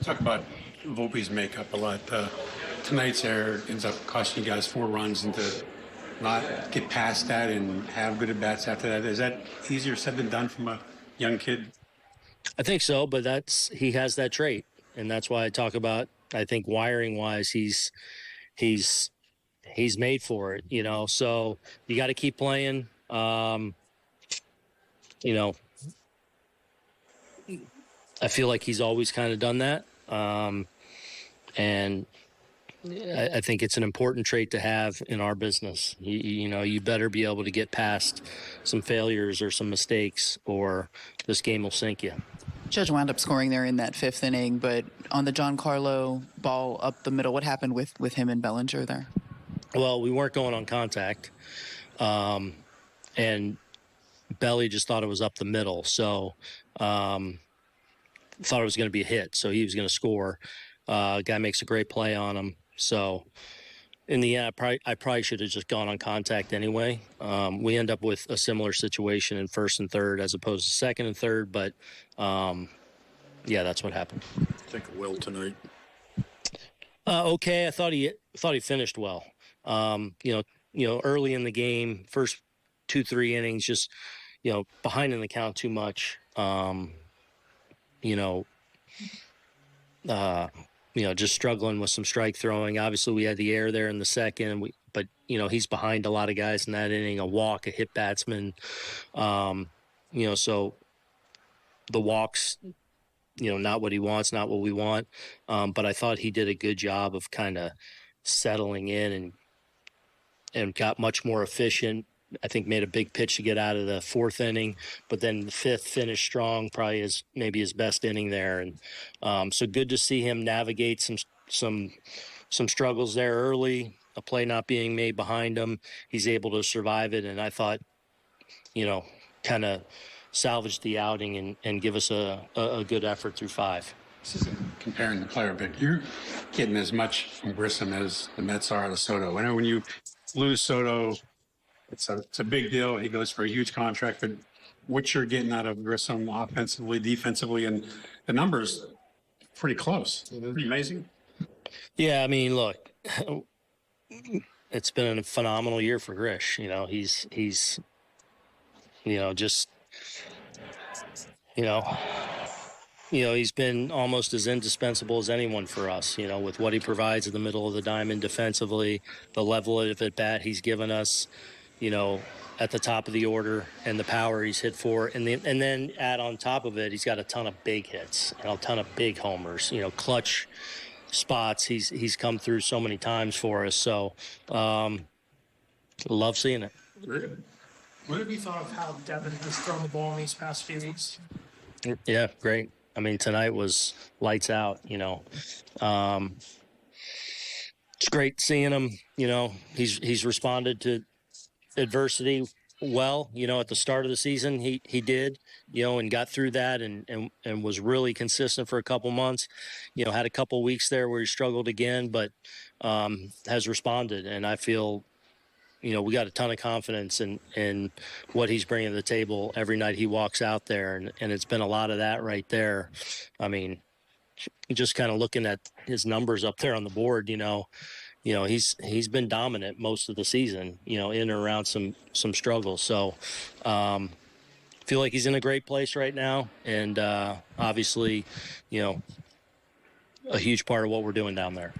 Talk about Volpe's makeup a lot. Tonight's error ends up costing you guys 4 runs, and to not get past that and have good at bats after that, is that easier said than done from a young kid? I think so, but he has that trait, and that's why I talk about. I think wiring wise, he's made for it. So you got to keep playing. You know, I feel like he's always kind of done that, and I think it's an important trait to have in our business. You better be able to get past some failures or some mistakes, or this game will sink you. Judge wound up scoring there in that 5th inning, but on the Giancarlo ball up the middle, what happened with him and Bellinger there? Well, we weren't going on contact, and Belly just thought it was up the middle, so thought it was going to be a hit, so he was going to score. Guy makes a great play on him, so in the end, I probably should have just gone on contact anyway. We end up with a similar situation in 1st and 3rd as opposed to 2nd and 3rd, but yeah, that's what happened. I think Will tonight. Okay, I thought he finished well. Early in the game, first 2-3 innings, just behind in the count too much. Just struggling with some strike throwing. Obviously, we had the air there in the 2nd, but he's behind a lot of guys in that inning. A walk, a hit batsman. So the walks, not what he wants, not what we want. But I thought he did a good job of kind of settling in and got much more efficient. I think made a big pitch to get out of the 4th inning, but then the 5th finished strong, probably maybe his best inning there. And so good to see him navigate some struggles there early, a play not being made behind him. He's able to survive it, and I thought, kind of salvage the outing and give us a good effort through 5. This isn't comparing the player, but you're getting as much from Grissom as the Mets are out of Soto. I know when you lose Soto, it's a big deal. He goes for a huge contract, but what you're getting out of Grissom offensively, defensively, and the numbers pretty close. Pretty amazing. Yeah, I mean, look, it's been a phenomenal year for Grish. He's he's been almost as indispensable as anyone for us, with what he provides in the middle of the diamond defensively, the level of at bat he's given us, at the top of the order, and the power he's hit for. And then add on top of it, he's got a ton of big hits and a ton of big homers, clutch spots. He's come through so many times for us. So love seeing it. What have you thought of how Devin has thrown the ball in these past few weeks? Yeah, great. I mean, tonight was lights out, It's great seeing him, he's responded to adversity well. At the start of the season, he did, and got through that and was really consistent for a couple months. Had a couple weeks there where he struggled again, but has responded. And I feel, we got a ton of confidence in what he's bringing to the table every night he walks out there. And it's been a lot of that right there. I mean, just kind of looking at his numbers up there on the board, he's been dominant most of the season, in and around some struggles. So feel like he's in a great place right now. And obviously, a huge part of what we're doing down there.